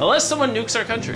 Unless someone nukes our country.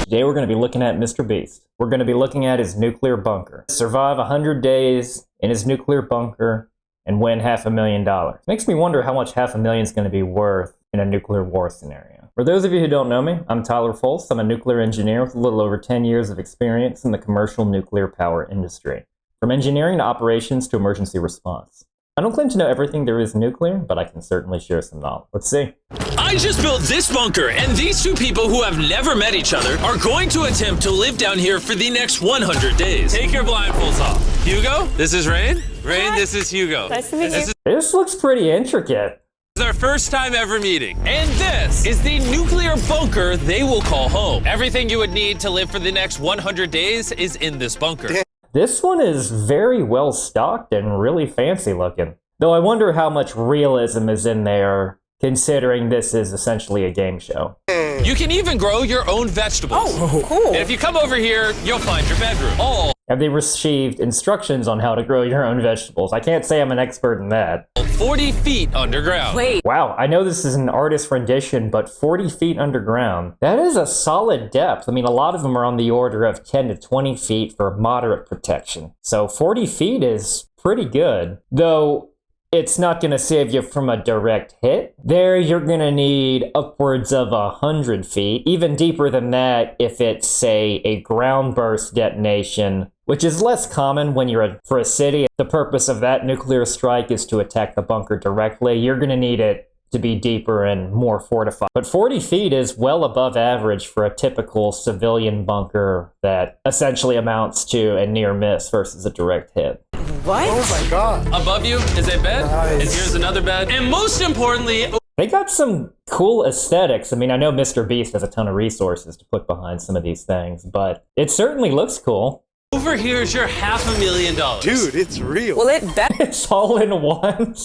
Today we're going to be looking at Mr. Beast. We're going to be looking at his nuclear bunker. Survive 100 days in his nuclear bunker and win $500,000. Makes me wonder how much $500,000 is going to be worth in a nuclear war scenario. For those of you who don't know me, I'm Tyler Folse. I'm a nuclear engineer with a little over 10 years of experience in the commercial nuclear power industry. From engineering to operations to emergency response. I don't claim to know everything there is nuclear, but I can certainly share some knowledge. Let's see. I just built this bunker, and these two people who have never met each other are going to attempt to live down here for the next 100 days. Take your blindfolds off. Hugo, this is Rain. Rain, this is Hugo. Nice to meet you. This looks pretty intricate. This is our first time ever meeting. And this is the nuclear bunker they will call home. Everything you would need to live for the next 100 days is in this bunker. This one is very well stocked and really fancy looking. Though I wonder how much realism is in there, considering this is essentially a game show. You can even grow your own vegetables. Oh, cool. And if you come over here, you'll find your bedroom. All Have they received instructions on how to grow your own vegetables? I can't say I'm an expert in that. 40 feet underground. Wait. Wow, I know this is an artist rendition, but 40 feet underground, that is a solid depth. I mean, a lot of them are on the order of 10 to 20 feet for moderate protection. So 40 feet is pretty good, though it's not going to save you from a direct hit. There, you're going to need upwards of 100 feet, even deeper than that if it's, say, a ground burst detonation, which is less common when you're for a city. The purpose of that nuclear strike is to attack the bunker directly. You're going to need it to be deeper and more fortified. But 40 feet is well above average for a typical civilian bunker that essentially amounts to a near miss versus a direct hit. What? Oh my god. Above you is a bed, Nice. and here's another bed. And most importantly, They got some cool aesthetics. I mean, I know Mr. Beast has a ton of resources to put behind some of these things, but it certainly looks cool. over here is your $500,000. Dude, it's real. Well, it better It's all in one.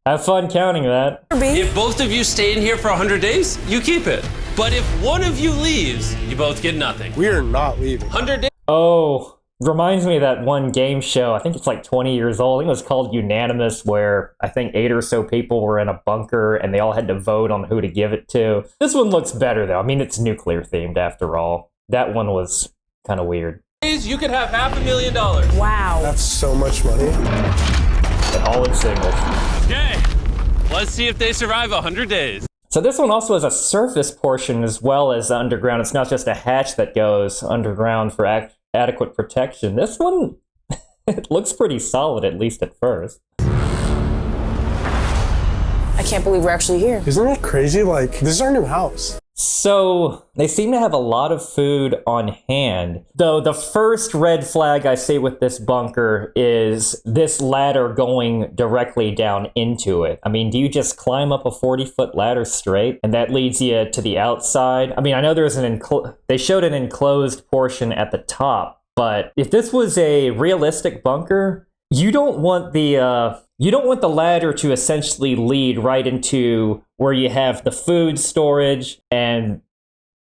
Have fun counting that. be. If both of you stay in here for 100 days, you keep it. But if one of you leaves, you both get nothing. We are not leaving. 100 days. Oh, reminds me of that one game show. I think it's like 20 years old. I think it was called Unanimous, where I think 8 or so people were in a bunker and they all had to vote on who to give it to. This one looks better, though. I mean, it's nuclear themed after all. That one was kind of weird. You could have $500,000. Wow. That's so much money. But all in singles. Okay, let's see if they survive 100 days. So this one also has a surface portion as well as underground. It's not just a hatch that goes underground for adequate protection. This one, it looks pretty solid, at least at first. I can't believe we're actually here. Isn't that crazy? Like, this is our new house. So they seem to have a lot of food on hand. Though the first red flag I see with this bunker is this ladder going directly down into it. I mean, do you just climb up a 40-foot ladder straight and that leads you to the outside? I mean, I know there's they showed an enclosed portion at the top, but if this was a realistic bunker, you don't want the ladder to essentially lead right into where you have the food storage and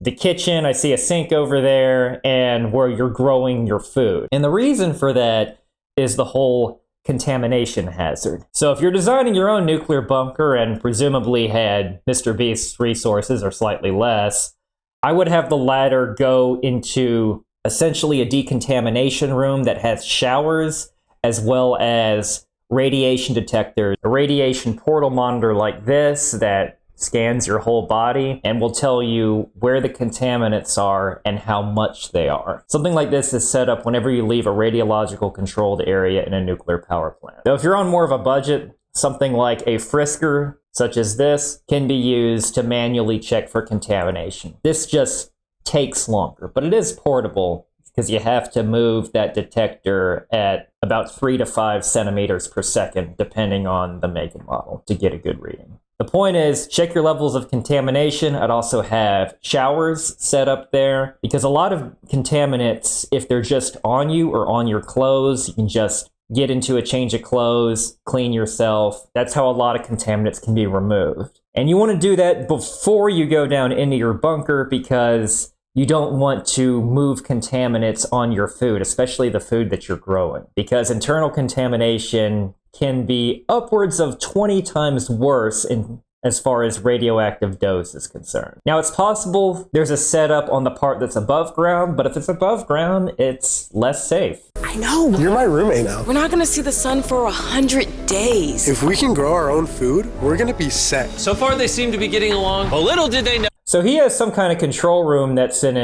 the kitchen. I see a sink over there, and where you're growing your food. And the reason for that is the whole contamination hazard. So if you're designing your own nuclear bunker and presumably had Mr. Beast's resources or slightly less, I would have the ladder go into essentially a decontamination room that has showers as well as radiation detectors, a radiation portal monitor like this that scans your whole body and will tell you where the contaminants are and how much they are. Something like this is set up whenever you leave a radiological controlled area in a nuclear power plant. Now, if you're on more of a budget, something like a Frisker, such as this, can be used to manually check for contamination. This just takes longer, but it is portable, because you have to move that detector at about 3 to 5 centimeters per second, depending on the make and model, to get a good reading. The point is, check your levels of contamination. I'd also have showers set up there, because a lot of contaminants, if they're just on you or on your clothes, you can just get into a change of clothes, clean yourself. That's how a lot of contaminants can be removed. And you want to do that before you go down into your bunker, because you don't want to move contaminants on your food, especially the food that you're growing, because internal contamination can be upwards of 20 times worse in as far as radioactive dose is concerned. Now, it's possible there's a setup on the part that's above ground, but if it's above ground, it's less safe. I know. You're my roommate now. We're not gonna see the sun for 100 days. If we can grow our own food, we're gonna be set. So far, they seem to be getting along, but little did they know. So he has some kind of control room that's in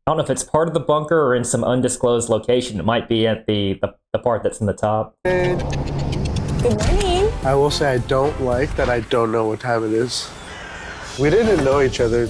I don't know if it's part of the bunker or in some undisclosed location. It might be at the part that's in the top. Good morning. I will say I don't like that I don't know what time it is. We didn't know each other.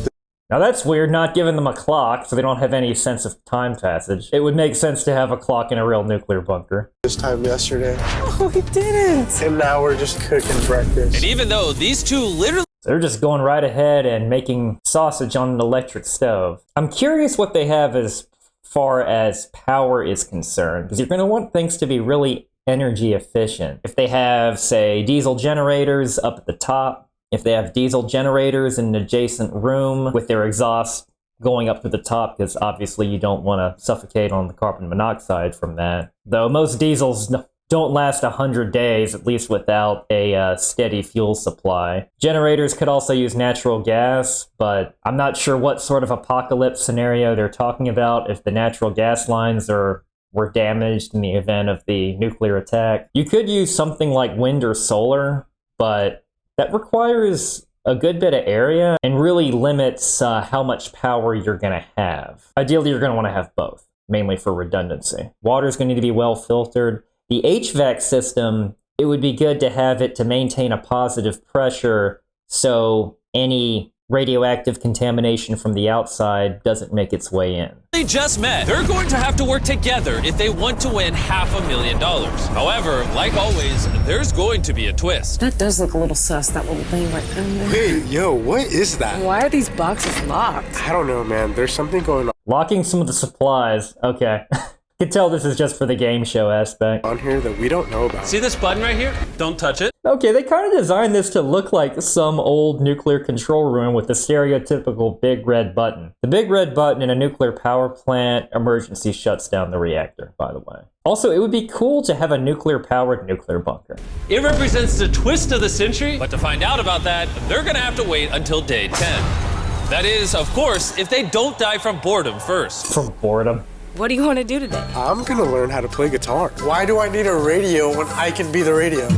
Now that's weird, not giving them a clock, so they don't have any sense of time passage. It would make sense to have a clock in a real nuclear bunker. This time yesterday. Oh, we didn't. And now we're just cooking breakfast. And even though these two literally They're just going right ahead and making sausage on an electric stove. I'm curious what they have as far as power is concerned, because you're going to want things to be really energy efficient. If they have, say, diesel generators up at the top, if they have diesel generators in an adjacent room with their exhaust going up to the top, because obviously you don't want to suffocate on the carbon monoxide from that. Though most diesels don't last 100 days, at least without a steady fuel supply. Generators could also use natural gas, but I'm not sure what sort of apocalypse scenario they're talking about if the natural gas lines were damaged in the event of the nuclear attack. You could use something like wind or solar, but that requires a good bit of area and really limits how much power you're going to have. Ideally, you're going to want to have both, mainly for redundancy. Water's going to need to be well filtered. The HVAC system, it would be good to have it to maintain a positive pressure so any radioactive contamination from the outside doesn't make its way in. They just met. They're going to have to work together if they want to win $500,000. However, like always, there's going to be a twist. That does look a little sus, that little thing right down there. Wait, yo, what is that? Why are these boxes locked? I don't know, man. There's something going Locking some of the supplies. Okay. You can tell this is just for the game show aspect. on here that we don't know about. See this button right here? Don't touch it. Okay, they kind of designed this to look like some old nuclear control room with the stereotypical big red button. The big red button in a nuclear power plant emergency shuts down the reactor, by the way. Also, it would be cool to have a nuclear-powered nuclear bunker. It represents the twist of the century, but to find out about that, they're gonna have to wait until day 10. That is, of course, if they don't die from boredom first. From boredom. What do you want to do today? I'm gonna learn how to play guitar. Why do I need a radio when I can be the radio?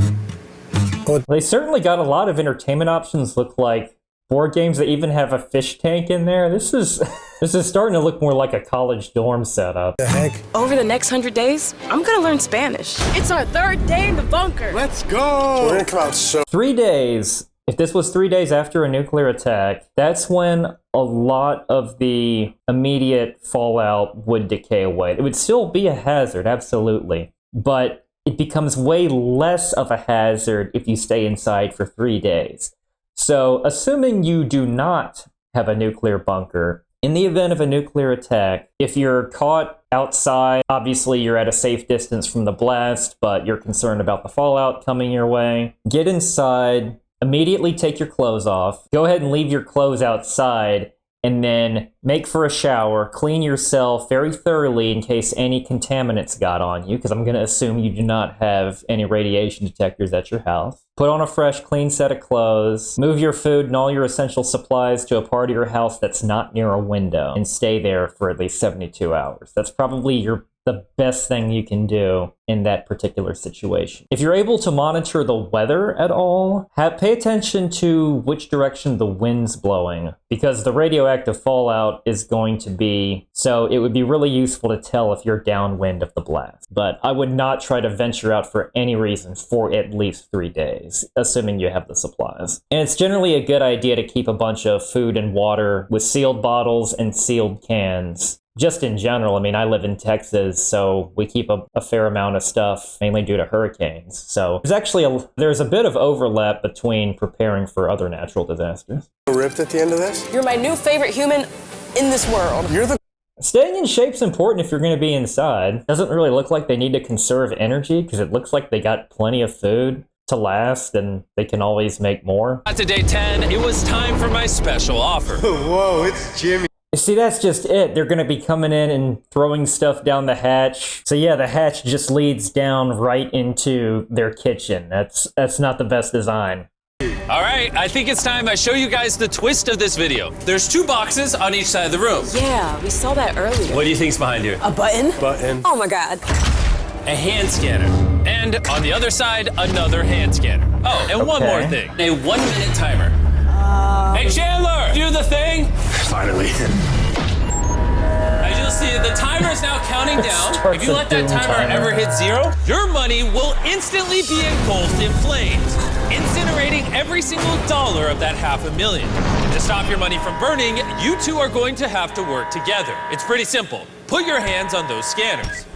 They certainly got a lot of entertainment options, look like board games that even have a fish tank in there. This is starting to look more like a college dorm setup. The heck? Over the next 100 days, I'm gonna learn Spanish. It's our 3rd day in the bunker. Let's go! We're gonna come out so 3 days. If this was 3 days after a nuclear attack, that's when a lot of the immediate fallout would decay away. It would still be a hazard, absolutely. But it becomes way less of a hazard if you stay inside for 3 days. So, assuming you do not have a nuclear bunker, in the event of a nuclear attack, if you're caught outside, obviously you're at a safe distance from the blast, but you're concerned about the fallout coming your way, get inside. Immediately take your clothes off, go ahead and leave your clothes outside, and then make for a shower, clean yourself very thoroughly in case any contaminants got on you, because I'm going to assume you do not have any radiation detectors at your house. Put on a fresh, clean set of clothes, move your food and all your essential supplies to a part of your house that's not near a window, and stay there for at least 72 hours. That's probably the best thing you can do in that particular situation. If you're able to monitor the weather at all, pay attention to which direction the wind's blowing, because the radioactive fallout is going to be, so it would be really useful to tell if you're downwind of the blast. But I would not try to venture out for any reason for at least 3 days, assuming you have the supplies. And it's generally a good idea to keep a bunch of food and water with sealed bottles and sealed cans. Just in general, I mean, I live in Texas, so we keep a fair amount of stuff, mainly due to hurricanes. So there's a bit of overlap between preparing for other natural disasters. ripped at the end of this. You're my new favorite human in this world. You're the Staying in shape's important if you're going to be inside. Doesn't really look like they need to conserve energy, because it looks like they got plenty of food to last, and they can always make more. At to day 10, it was time for my special offer. Whoa, it's Jimmy. See, that's just it. They're going to be coming in and throwing stuff down the hatch. So yeah, the hatch just leads down right into their kitchen. That's not the best design. All right, I think it's time I show you guys the twist of this video. There's 2 boxes on each side of the room. Yeah, we saw that earlier. What do you think's behind here? A button? Button. Oh my God. A hand scanner. And on the other side, another hand scanner. Oh, and one more thing. A 1-minute timer. Hey, Chandler, do the thing. Finally. As you'll see, the timer is now counting down. Starts If you a let that doom timer timer. ever hit 0, your money will instantly be engulfed in flames, incinerating every single dollar of that $500,000. To stop your money from burning, you two are going to have to work together. It's pretty simple. Put your hands on those scanners.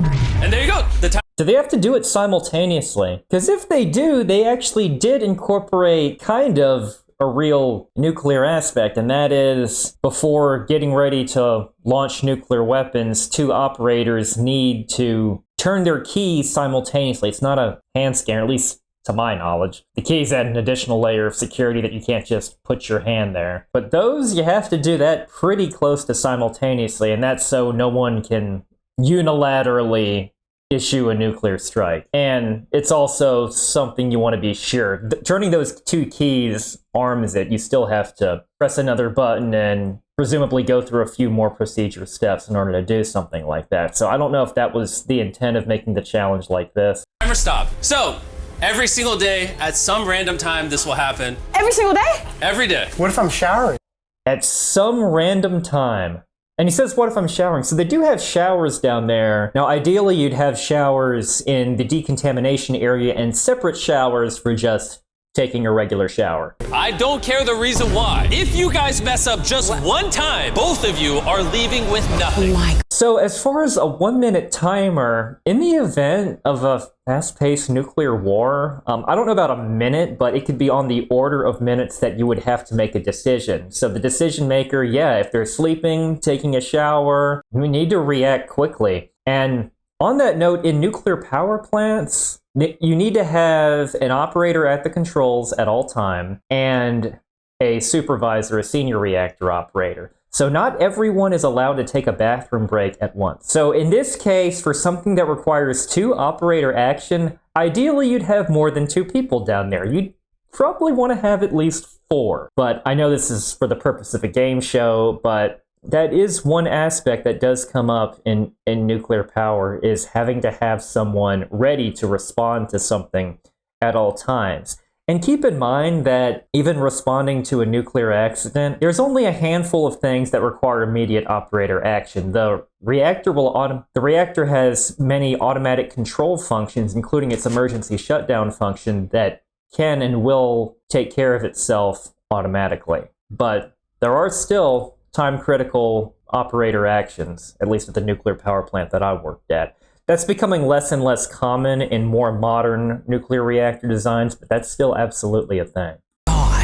And there you go. The timer. Do they have to do it simultaneously? Because if they do, they actually did incorporate kind of a real nuclear aspect, and that is before getting ready to launch nuclear weapons, 2 operators need to turn their keys simultaneously. It's not a hand scanner, at least to my knowledge. The keys add an additional layer of security that you can't just put your hand there. But those, you have to do that pretty close to simultaneously, and that's so no one can unilaterally issue a nuclear strike. And it's also something you want to be sure. Turning those 2 keys arms it. You still have to press another button and presumably go through a few more procedure steps in order to do something like that. So I don't know if that was the intent of making the challenge like this. Timer stop. So, every single day, at some random time, this will happen. Every single day? Every day. What if I'm showering? At some random time. And he says, what if I'm showering? So they do have showers down there. Now, ideally, you'd have showers in the decontamination area and separate showers for just taking a regular shower. I don't care the reason why. If you guys mess up just one time, both of you are leaving with nothing. So as far as a 1-minute timer, in the event of a fast-paced nuclear war, I don't know about a minute, but it could be on the order of minutes that you would have to make a decision. So the decision maker, yeah, if they're sleeping, taking a shower, we need to react quickly. And on that note, in nuclear power plants, you need to have an operator at the controls at all time and a supervisor, a senior reactor operator. So not everyone is allowed to take a bathroom break at once. So in this case, for something that requires 2 operator action, ideally you'd have more than 2 people down there. You'd probably want to have at least 4. But I know this is for the purpose of a game show, but that is one aspect that does come up in nuclear power, is having to have someone ready to respond to something at all times. And keep in mind that even responding to a nuclear accident, there's only a handful of things that require immediate operator action. The reactor has many automatic control functions, including its emergency shutdown function, that can and will take care of itself automatically. But there are still time-critical operator actions, at least at the nuclear power plant that I worked at. That's becoming less and less common in more modern nuclear reactor designs, but that's still absolutely a thing.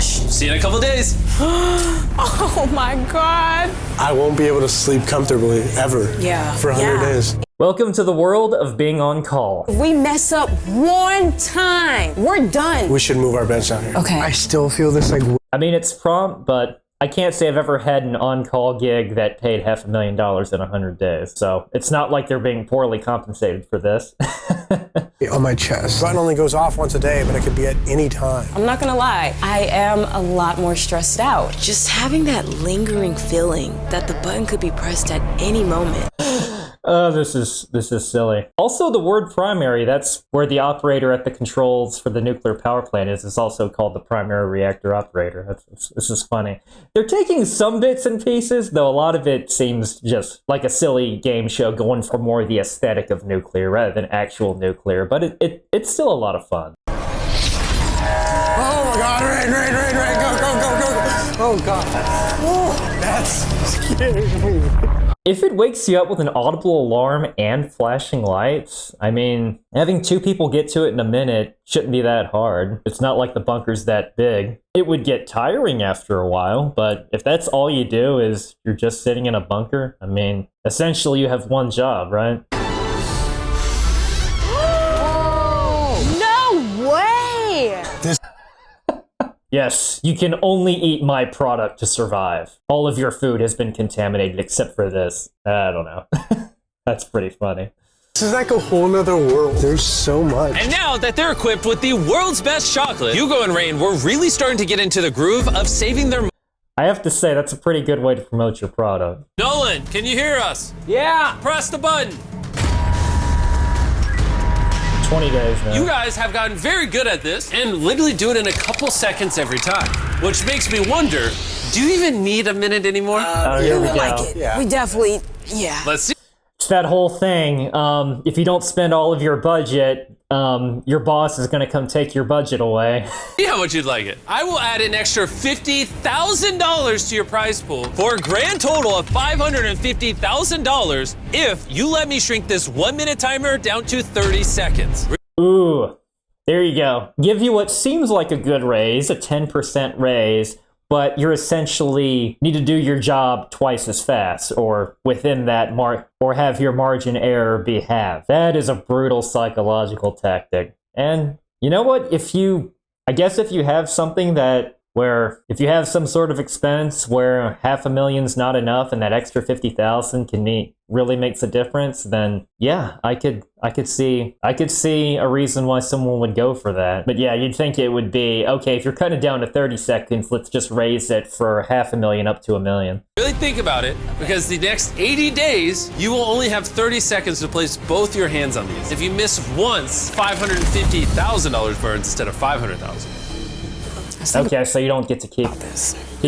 See you in a couple days. Oh my God. I won't be able to sleep comfortably ever. Yeah. For 100 days. Welcome to the world of being on call. If we mess up one time, we're done. We should move our bench down here. Okay. I still feel this like. I mean, it's prompt, but I can't say I've ever had an on-call gig that paid $500,000 in 100 days. So it's not like they're being poorly compensated for this. On my chest. Button only goes off once a day, but it could be at any time. I'm not gonna lie, I am a lot more stressed out. Just having that lingering feeling that the button could be pressed at any moment. Oh, this is silly. Also, the word primary, that's where the operator at the controls for the nuclear power plant is also called the primary reactor operator. This is funny. They're taking some bits and pieces, though a lot of it seems just like a silly game show going for more the aesthetic of nuclear rather than actual nuclear, but it's still a lot of fun. Oh my God, rain, go. Oh God. Oh, that's scaring me. If it wakes you up with an audible alarm and flashing lights, I mean, having 2 people get to it in a minute shouldn't be that hard. It's not like the bunker's that big. It would get tiring after a while, but if that's all you do is you're just sitting in a bunker, I mean, essentially you have one job, right? No way! Yes, you can only eat my product to survive. All of your food has been contaminated except for this. I don't know. That's pretty funny. This is like a whole nother world. There's so much. And now that they're equipped with the world's best chocolate, Hugo and Rain were really starting to get into the groove of saving their. I have to say, that's a pretty good way to promote your product. Nolan, can you hear us? Yeah. Press the button. 20 days now. You guys have gotten very good at this and literally do it in a couple seconds every time, which makes me wonder, do you even need a minute anymore? Here we We go. like it. Yeah. We definitely, yeah. Let's see. It's that whole thing. If you don't spend all of your budget, your boss is going to come take your budget away. See how much you'd like it. I will add an extra $50,000 to your prize pool for a grand total of $550,000 if you let me shrink this 1 minute timer down to 30 seconds. Ooh, there you go. Give you what seems like a good raise, a 10% raise, but you're essentially need to do your job twice as fast, or within that mark, or have your margin error be half. That is a brutal psychological tactic. And you know what? I guess if you have something if you have some sort of expense where $500,000's not enough and that extra 50,000 really makes a difference, then yeah, I could see a reason why someone would go for that. But yeah, you'd think it would be, okay, if you're cutting it down to 30 seconds, let's just raise it for $500,000 up to $1 million. Really think about it, because the next 80 days, you will only have 30 seconds to place both your hands on these. If you miss once, $550,000 burns instead of $500,000. Okay, so you don't get to keep the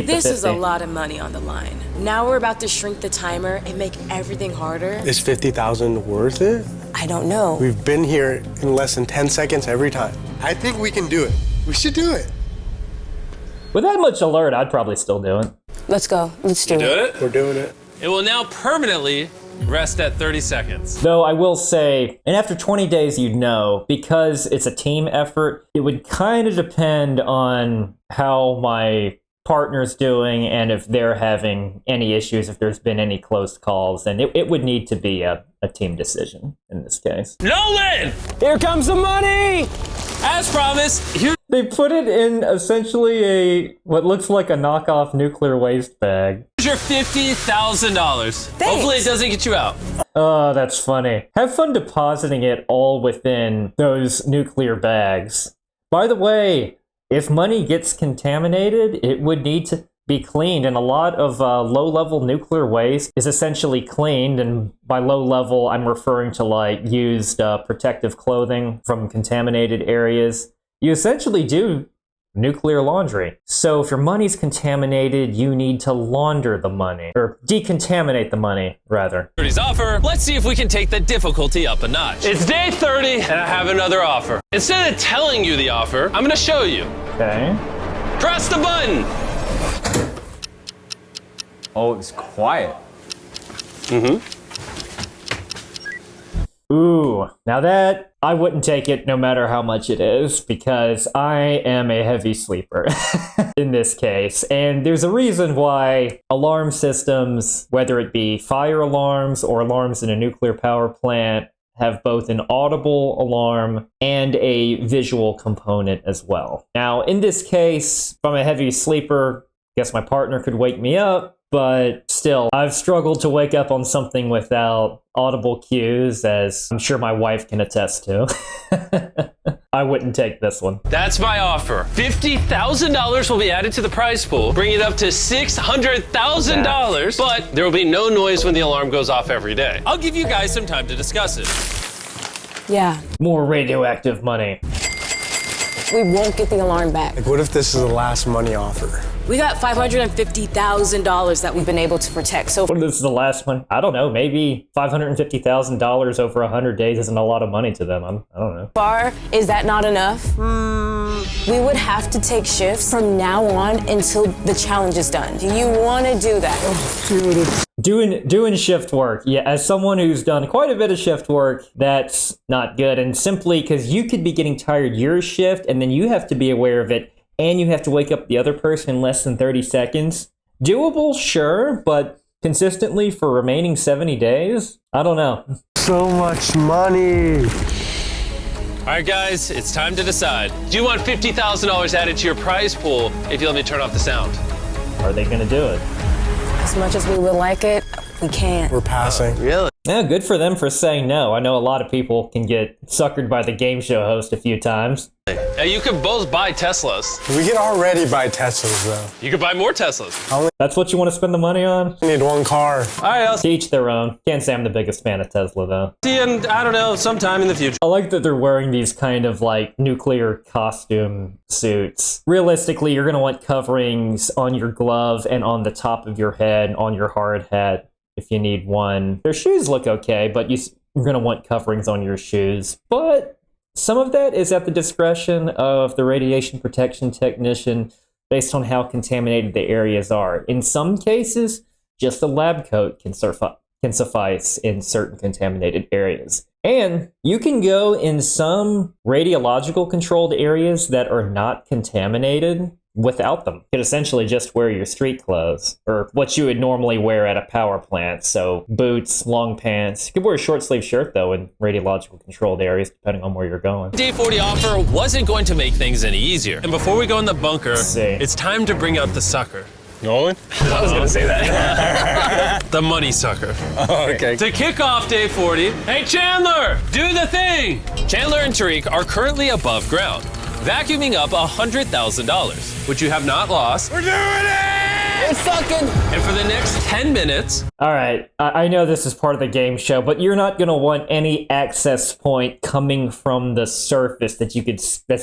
This is a 50. lot of money on the line. Now we're about to shrink the timer and make everything harder. Is 50,000 worth it? I don't know. We've been here in less than 10 seconds every time. I think we can do it. We should do it. With that much alert, I'd probably still do it. Let's go. Let's do Do it. it? We're doing it. It will now permanently rest at 30 seconds. Though I will say, and after 20 days, you'd know, because it's a team effort, it would kind of depend on how my partner's doing and if they're having any issues, if there's been any close calls, and it would need to be a team decision in this case. Nolan! Here comes the money. As promised, here's They put it in essentially what looks like a knockoff nuclear waste bag. your $50,000. Hopefully it doesn't get you out. Oh, that's funny. Have fun depositing it all within those nuclear bags. By the way, if money gets contaminated, it would need to be cleaned, and a lot of low-level nuclear waste is essentially cleaned, and by low-level, I'm referring to like used protective clothing from contaminated areas. You essentially do nuclear laundry. So if your money's contaminated, you need to launder the money, or decontaminate the money, rather. 30's offer. Let's see if we can take the difficulty up a notch. It's day 30, and I have another offer. Instead of telling you the offer, I'm gonna show you. Okay. Press the button. Oh, it's quiet. Ooh, now that, I wouldn't take it no matter how much it is, because I am a heavy sleeper in this case. And there's a reason why alarm systems, whether it be fire alarms or alarms in a nuclear power plant, have both an audible alarm and a visual component as well. Now, in this case, if I'm a heavy sleeper, I guess my partner could wake me up, but still, I've struggled to wake up on something without audible cues, as I'm sure my wife can attest to. I wouldn't take this one. That's my offer. $50,000 will be added to the prize pool, bringing it up to $600,000, but there will be no noise when the alarm goes off every day. I'll give you guys some time to discuss it. Yeah. More radioactive money. We won't get the alarm back. Like, what if this is the last money offer? We got $550,000 that we've been able to protect. So What if this is the last one? I don't know. Maybe $550,000 over 100 days isn't a lot of money to them. I don't know. far, is that not enough? We would have to take shifts from now on until the challenge is done. Do you want to do that? Doing shift work, yeah, as someone who's done quite a bit of shift work, that's not good. And simply because you could be getting tired your shift, and then you have to be aware of it, and you have to wake up the other person in less than 30 seconds. Doable, sure, but consistently for remaining 70 days? I don't know. So much money. All right, guys, it's time to decide. Do you want $50,000 added to your prize pool if you let me turn off the sound? Are they going to do it? As much as we would like it, We can't. We're passing. Really? Yeah, good for them for saying no. I know a lot of people can get suckered by the game show host a few times. You could both buy Teslas. We can already buy Teslas, though. You could buy more Teslas. That's what you want to spend the money on? We need one car. All right, I'll To each their own. Can't say I'm the biggest fan of Tesla, though. see you in, I don't know, sometime in the future. I like that they're wearing these kind of like nuclear costume suits. Realistically, you're going to want coverings on your glove and on the top of your head, on your hard hat if you need one. Their shoes look okay, but you're going to want coverings on your shoes. But some of that is at the discretion of the radiation protection technician based on how contaminated the areas are. In some cases, just a lab coat can suffice in certain contaminated areas. And you can go in some radiological controlled areas that are not contaminated without them. You could essentially just wear your street clothes, or what you would normally wear at a power plant. So boots, long pants. You could wear a short sleeve shirt though in radiological controlled areas, depending on where you're going. Day 40 offer wasn't going to make things any easier. And before we go in the bunker, see. it's time to bring out the sucker. Nolan? I was gonna say that. The money sucker. Okay. To kick off day 40, hey Chandler, do the thing! Chandler and Tariq are currently above ground, vacuuming up $100,000, which you have not lost. We're doing it! We're sucking. And for the next 10 minutes, All right, I know this is part of the game show, but you're not going to want any access point coming from the surface that's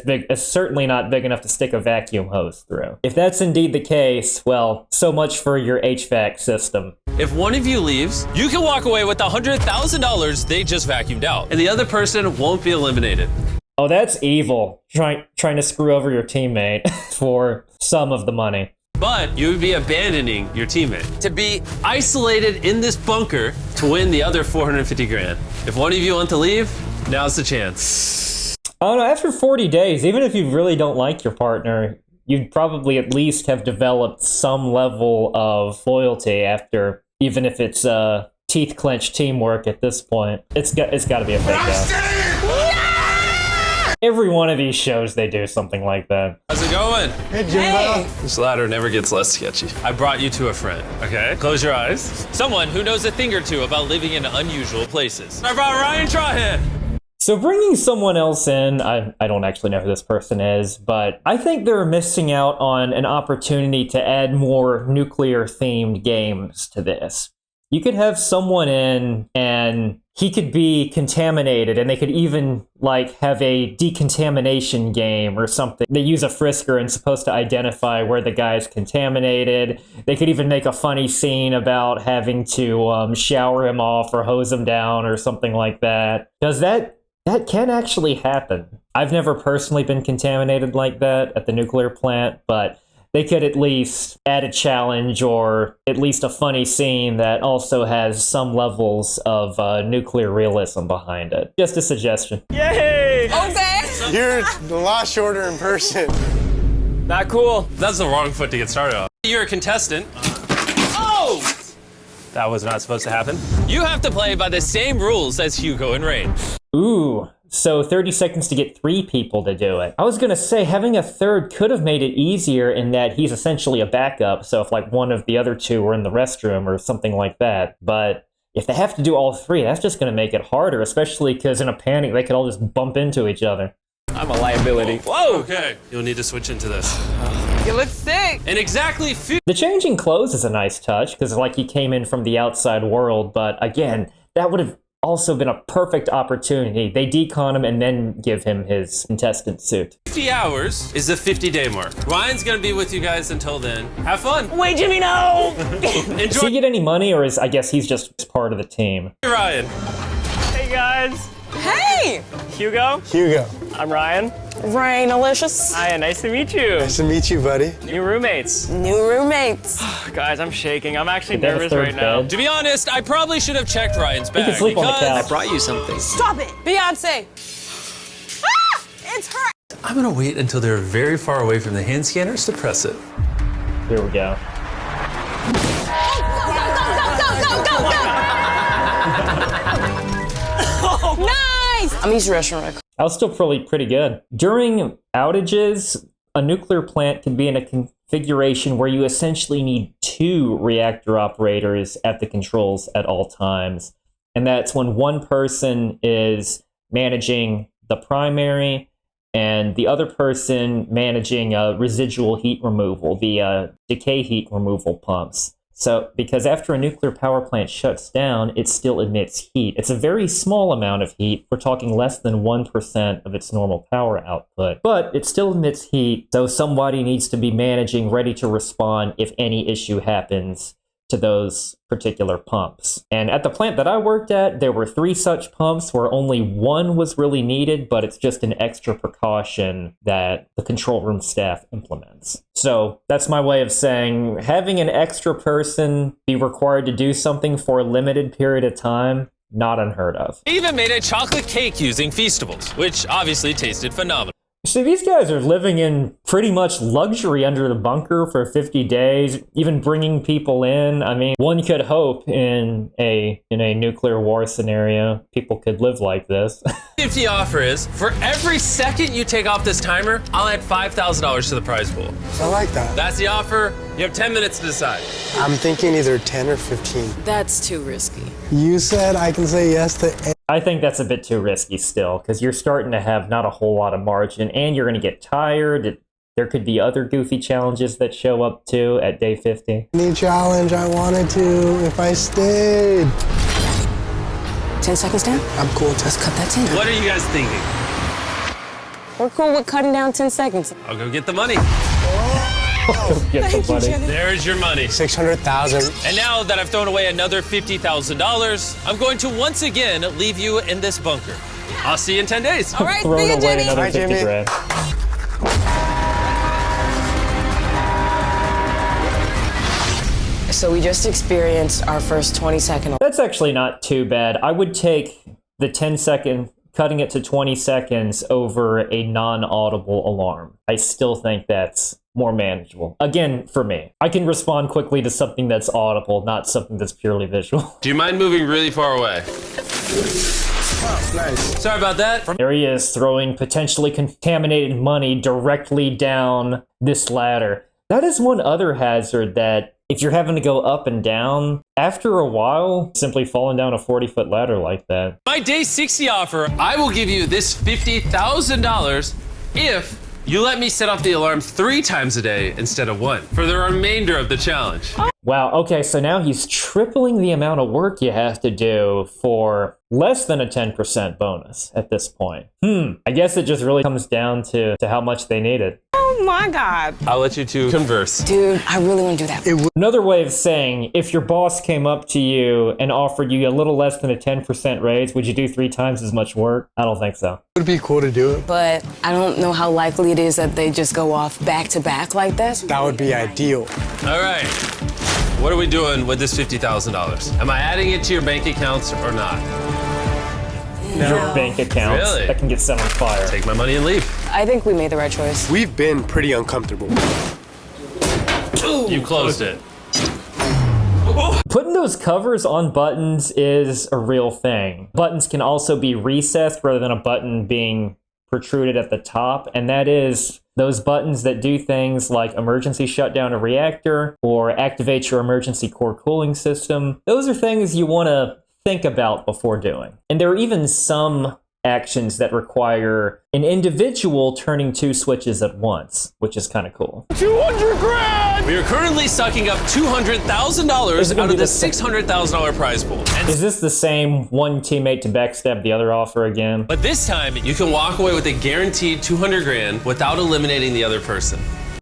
big. It's certainly not big enough to stick a vacuum hose through. If that's indeed the case, well, so much for your HVAC system. if one of you leaves, you can walk away with $100,000 they just vacuumed out, and the other person won't be eliminated. Oh, that's evil. Trying to screw over your teammate for some of the money. But you would be abandoning your teammate to be isolated in this bunker to win the other 450 grand. If one of you want to leave, now's the chance. Oh no, after 40 days, even if you really don't like your partner, you'd probably at least have developed some level of loyalty after, even if it's teeth clench teamwork at this point. It's got to be a fake out. Every one of these shows, they do something like that. How's it going? Hey, Jimbo. This ladder never gets less sketchy. I brought you to a friend, okay? Close your eyes. Someone who knows a thing or two about living in unusual places. I brought Ryan Trahan. So bringing someone else in, I don't actually know who this person is, but I think they're missing out on an opportunity to add more nuclear-themed games to this. You could have someone in and he could be contaminated, and they could even like have a decontamination game or something. They use a frisker and supposed to identify where the guy's contaminated. They could even make a funny scene about having to shower him off or hose him down or something like that. Does that can actually happen. I've never personally been contaminated like that at the nuclear plant, but they could at least add a challenge or at least a funny scene that also has some levels of nuclear realism behind it. Just a suggestion. Yay! Okay. You're a lot shorter in person. Not cool. That's the wrong foot to get started on. You're a contestant. Oh! That was not supposed to happen. You have to play by the same rules as Hugo and Rain. Ooh, so 30 seconds to get 3 people to do it. I was gonna say having a third could have made it easier in that he's essentially a backup, so if like one of the other 2 were in the restroom or something like that. But if they have to do all 3, that's just gonna make it harder, especially because in a panic they could all just bump into each other. I'm a liability. Whoa! Okay, you'll need to switch into this. You look sick. And exactly The changing clothes is a nice touch, because like he came in from the outside world, but again, that would have also been a perfect opportunity. They decon him and then give him his contestant suit. 50 hours is the 50-day mark. Ryan's gonna be with you guys until then. Have fun. Wait, Jimmy, no! Does Enjoy, he get any money, or is I guess he's just part of the team? Ryan. Hey guys, Hey! Hugo. Hugo. I'm Ryan. Ryan, Alicious. Hi, nice to meet you. Nice to meet you, buddy. New roommates. New roommates. Guys, I'm shaking. I'm actually They have a nervous third right now. bed. To be honest, I probably should have checked Ryan's He bag. can sleep on the because couch. Brought you something. Stop it! Beyonce. Ah! It's her! I'm gonna wait until they're very far away from the hand scanners to press it. Here we go. Nice! I'm using restaurant record. That was still pretty good. During outages, a nuclear plant can be in a configuration where you essentially need 2 reactor operators at the controls at all times. And that's when one person is managing the primary and the other person managing residual heat removal, the decay heat removal pumps. So, because after a nuclear power plant shuts down, it still emits heat. It's a very small amount of heat. We're talking less than 1% of its normal power output, but it still emits heat. So somebody needs to be managing, ready to respond if any issue happens to those particular pumps. And at the plant that I worked at, there were 3 such pumps where only one was really needed, but it's just an extra precaution that the control room staff implements. So that's my way of saying having an extra person be required to do something for a limited period of time, not unheard of. They even made a chocolate cake using Feastables, which obviously tasted phenomenal. So these guys are living in pretty much luxury under the bunker for 50 days, even bringing people in. I mean, one could hope in a nuclear war scenario, people could live like this. 50 offer is, for every second you take off this timer, I'll add $5,000 to the prize pool. I like that. That's the offer. You have 10 minutes to decide. I'm thinking either 10 or 15. That's too risky. You said I can say yes to I think that's a bit too risky still, because you're starting to have not a whole lot of margin, and you're going to get tired. There could be other goofy challenges that show up too at day 50. any challenge I wanted to if I stayed. 10 seconds down? I'm cool. Let's cut that 10. What are you guys thinking? We're cool with cutting down 10 seconds. I'll go get the money. Get the money. There's your money. 600,000. And now that I've thrown away another $50,000, I'm going to once again leave you in this bunker. I'll see you in 10 days. All right, Thrown see you, away Jimmy. another Bye, 50 Jimmy. grand. So we just experienced our first 20-second. That's actually not too bad. I would take the 10-second, cutting it to 20 seconds over a non-audible alarm. I still think that's more manageable. Again, for me. I can respond quickly to something that's audible, not something that's purely visual. Do you mind moving really far away? Oh, nice. Sorry about that. There he is, throwing potentially contaminated money directly down this ladder. That is one other hazard that if you're having to go up and down, after a while, simply falling down a 40-foot ladder like that. My day 60 offer, I will give you this $50,000 if you let me set off the alarm 3 times a day instead of 1 for the remainder of the challenge. Wow, okay, so now he's tripling the amount of work you have to do for less than a 10% bonus at this point. I guess it just really comes down to how much they need it. Oh my God. I'll let you two converse. Dude, I really want to do that. Another way of saying, if your boss came up to you and offered you a little less than a 10% raise, would you do 3 times as much work? I don't think so. It would be cool to do it. But I don't know how likely it is that they just go off back to back like that. That would be ideal. All right. What are we doing with this $50,000? Am I adding it to your bank accounts or not? Your bank accounts Really? that can get set on fire. Take my money and leave. I think we made the right choice. We've been pretty uncomfortable. You closed it. Putting those covers on buttons is a real thing. Buttons can also be recessed rather than a button being protruded at the top, and that is those buttons that do things like emergency shut down a reactor or activate your emergency core cooling system. Those are things you want to think about before doing. And there are even some actions that require an individual turning 2 switches at once, which is kind of cool. 200 grand! We are currently sucking up $200,000 Is it gonna out of be the the same- $600,000 prize pool. And Is this the same one teammate to backstab the other offer again? but this time, you can walk away with a guaranteed 200 grand without eliminating the other person.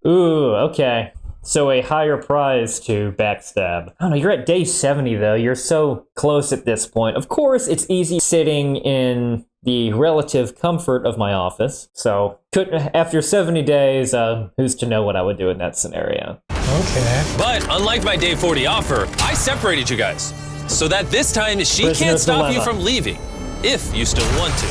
Ooh, okay. So a higher prize to backstab. I don't know, you're at day 70 though. You're so close at this point. Of course, it's easy sitting in the relative comfort of my office. So after 70 days, who's to know what I would do in that scenario? Okay. But unlike my day 40 offer, I separated you guys so that this time she can't Prisoner's stop you dilemma. from leaving if you still want to.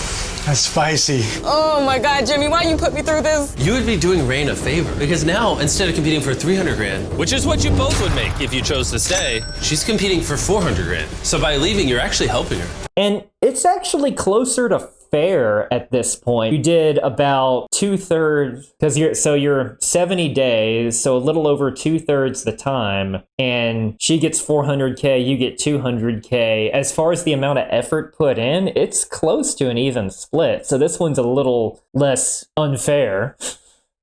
That's spicy. Oh my God, Jimmy, why you put me through this? You would be doing Rain a favor because now instead of competing for 300 grand, which is what you both would make if you chose to stay, she's competing for 400 grand. So by leaving, you're actually helping her. And it's actually closer to fair at this point. You did about 2/3, because you're 70 days, so a little over 2/3 the time, and she gets 400K, you get 200K. As far as the amount of effort put in, it's close to an even split. So this one's a little less unfair,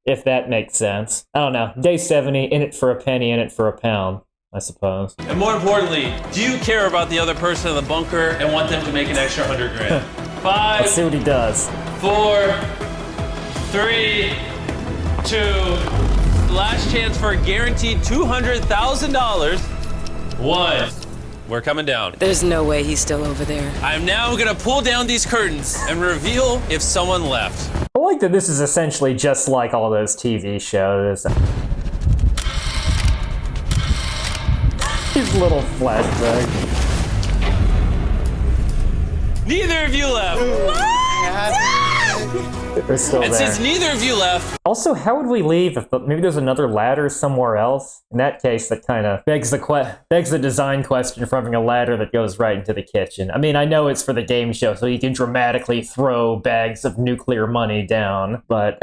if that makes sense. I don't know. Day 70, in it for a penny, in it for a pound, I suppose. And more importantly, do you care about the other person in the bunker and want them to make an extra 100 grand? 5, Let's see what he does. 4, 3, 2, last chance for a guaranteed $200,000. 1. We're coming down. There's no way he's still over there. I'm now gonna pull down these curtains and reveal if someone left. I like that this is essentially just like all those TV shows. These little flashbacks. Neither of you left. They're still And there. since neither of you left, Also, how would we leave if maybe there's another ladder somewhere else? In that case, that kind of begs the design question for having a ladder that goes right into the kitchen. I mean, I know it's for the game show, so you can dramatically throw bags of nuclear money down, but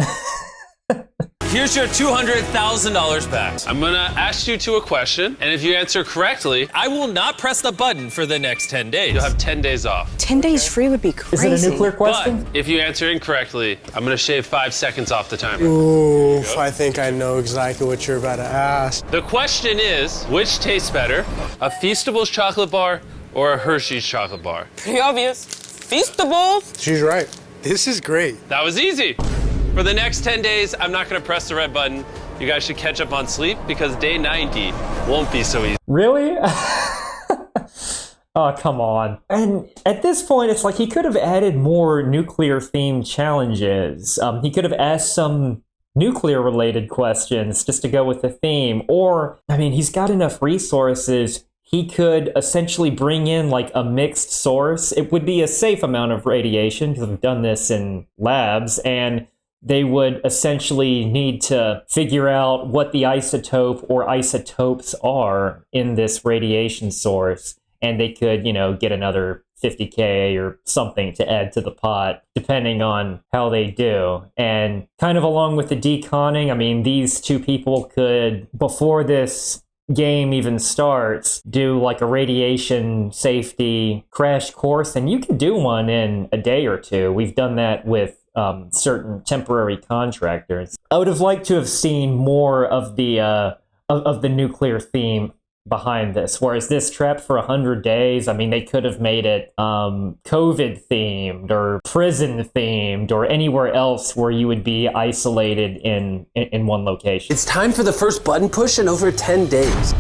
here's your $200,000 back. I'm gonna ask you a question, and if you answer correctly, I will not press the button for the next 10 days. You'll have 10 days off. 10 days free would be is crazy. it a nuclear But question? if you answer incorrectly, I'm gonna shave 5 seconds off the timer. Oof, I think I know exactly what you're about to ask. The question is, which tastes better, a Feastables chocolate bar or a Hershey's chocolate bar? Pretty obvious. Feastables. She's right. This is great. That was easy. For the next 10 days, I'm not gonna press the red button. You guys should catch up on sleep because day 90 won't be so easy. Really? Oh, come on. And at this point, it's like he could have added more nuclear-themed challenges. He could have asked some nuclear-related questions just to go with the theme. Or, I mean, he's got enough resources. He could essentially bring in like a mixed source. It would be a safe amount of radiation because we've done this in labs, and they would essentially need to figure out what the isotope or isotopes are in this radiation source. And they could, get another 50K or something to add to the pot, depending on how they do. And kind of along with the deconning, I mean, these two people could, before this game even starts, do like a radiation safety crash course. And you can do one in a day or two. We've done that with certain temporary contractors. I would have liked to have seen more of the nuclear theme behind this, whereas this Trapped for 100 Days, I mean, they could have made it COVID themed or prison themed or anywhere else where you would be isolated in one location. It's time for the first button push in over 10 days.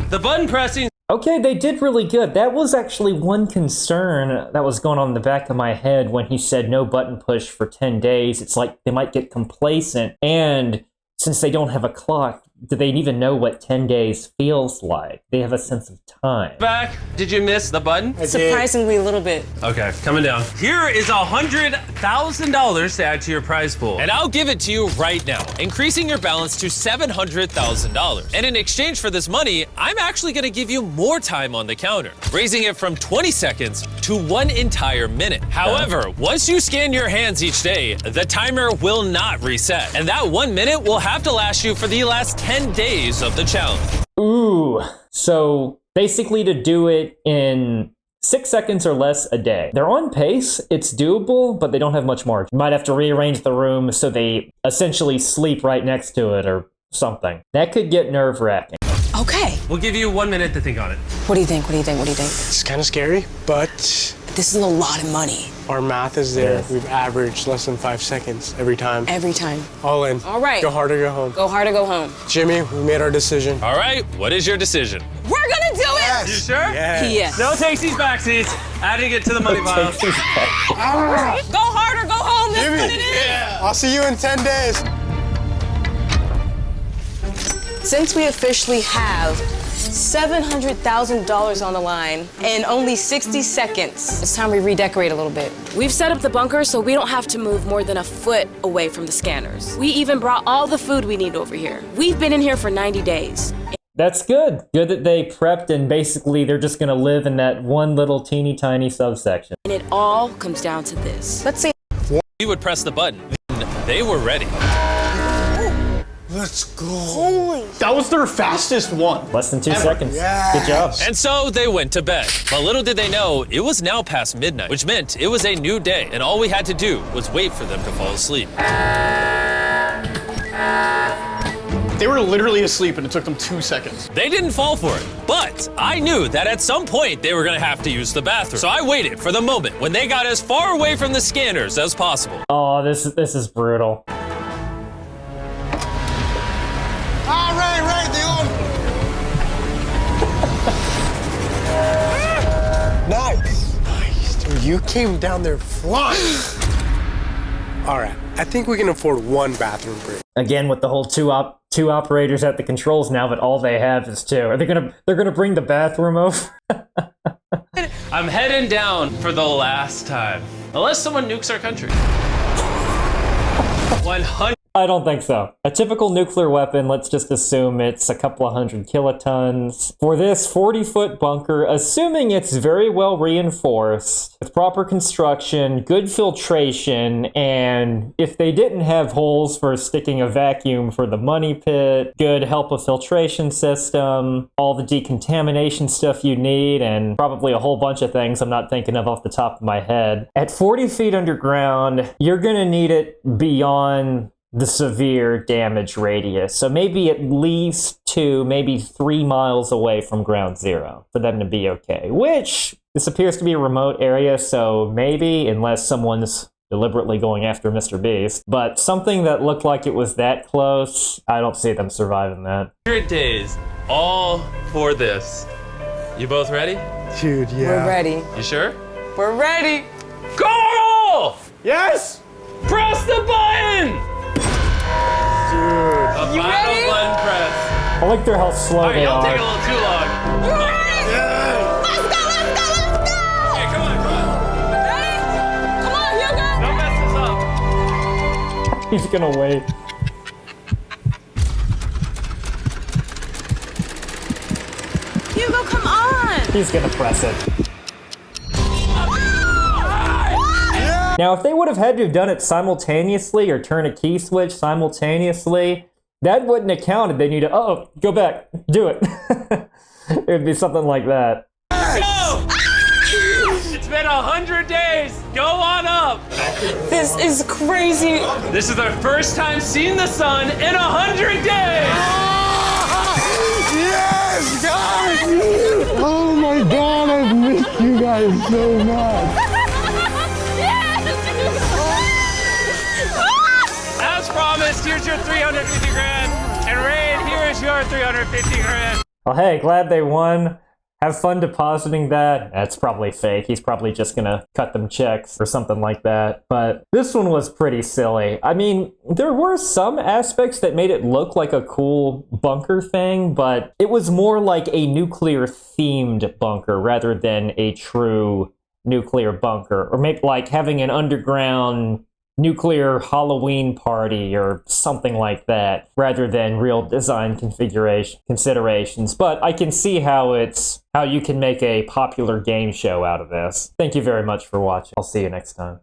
The button pressing. Okay, they did really good. That was actually one concern that was going on in the back of my head when he said no button push for 10 days. It's like they might get complacent, and since they don't have a clock, do they even know what 10 days feels like? They have a sense of time. Back. Did you miss the button? Surprisingly, a little bit. Okay, coming down. Here is $100,000 to add to your prize pool. And I'll give it to you right now, increasing your balance to $700,000. And in exchange for this money, I'm actually gonna give you more time on the counter, raising it from 20 seconds to 1 entire minute. However, once you scan your hands each day, the timer will not reset. And that 1 minute will have to last you for the last 10 days of the challenge. Ooh, so basically to do it in 6 seconds or less a day. They're on pace, it's doable, but they don't have much margin. You might have to rearrange the room so they essentially sleep right next to it or something. That could get nerve-wracking. Okay. We'll give you 1 minute to think on it. What do you think? What do you think? What do you think? It's kind of scary, but This is a lot of money. our math is there. Yes. We've averaged less than 5 seconds every time. Every time. All in. All right. Go hard or go home. Go hard or go home. Jimmy, we made our decision. All right, what is your decision? We're gonna do it! You sure? Yes. Yes. No takesies, backsies. Adding it to the money pile. Go hard or go home. That's Jimmy. what it is. I'll see you in 10 days. Since we officially have $700,000 on the line in only 60 seconds, it's time we redecorate a little bit. We've set up the bunker so we don't have to move more than a foot away from the scanners. We even brought all the food we need over here. We've been in here for 90 days. That's good. Good that they prepped and basically they're just going to live in that one little teeny tiny subsection. And it all comes down to this. Let's see. He would press the button. They were ready. Let's go. Holy. That was their fastest one. Less than 2 seconds. Yes. Good job. And so they went to bed. But little did they know, it was now past midnight, which meant it was a new day, and all we had to do was wait for them to fall asleep. They were literally asleep and it took them 2 seconds. They didn't fall for it, but I knew that at some point they were gonna have to use the bathroom. So I waited for the moment when they got as far away from the scanners as possible. Oh, this is brutal. All right, they all. Nice, dude. You came down there flying. All right, I think we can afford one bathroom break. Again, with the whole two operators at the controls now, but all they have is 2. They're gonna bring the bathroom over? I'm heading down for the last time. Unless someone nukes our country. 100. I don't think so. A typical nuclear weapon, let's just assume it's a couple of 100 kilotons. For this 40-foot bunker, assuming it's very well reinforced, with proper construction, good filtration, and if they didn't have holes for sticking a vacuum for the money pit, good HEPA filtration system, all the decontamination stuff you need, and probably a whole bunch of things I'm not thinking of off the top of my head. At 40 feet underground, you're gonna need it beyond the severe damage radius. So maybe at least 2, maybe 3 miles away from ground zero for them to be okay. Which, this appears to be a remote area, so maybe, unless someone's deliberately going after Mr. Beast. But something that looked like it was that close, I don't see them surviving that. 100 days, all for this. You both ready? Dude, yeah. We're ready. You sure? We're ready. Carl! Yes! Press the button! Dude. A You final ready? button press. I like their how slow All right, they y'all take a are. little too long. Let's go, let's go, let's go! Hey, come on. Ready? Come on, Hugo! Don't mess this up. He's gonna wait. Hugo, come on! He's gonna press it. Now, if they would have had to have done it simultaneously or turn a key switch simultaneously, that wouldn't have counted. They need to, oh, go back, do it. It would be something like that. Go! It's been 100 days. Go on up. This is crazy. This is their first time seeing the sun in 100 days. Yes, guys! Oh my God, I've missed you guys so much. As promised, here's your 350 grand. And Rain, here is your 350 grand. Well, hey, glad they won. Have fun depositing that. That's probably fake. He's probably just gonna cut them checks or something like that. But this one was pretty silly. I mean, there were some aspects that made it look like a cool bunker thing, but it was more like a nuclear-themed bunker rather than a true nuclear bunker. Or maybe like having an underground nuclear Halloween party or something like that, rather than real design considerations. But I can see how you can make a popular game show out of this. Thank you very much for watching. I'll see you next time.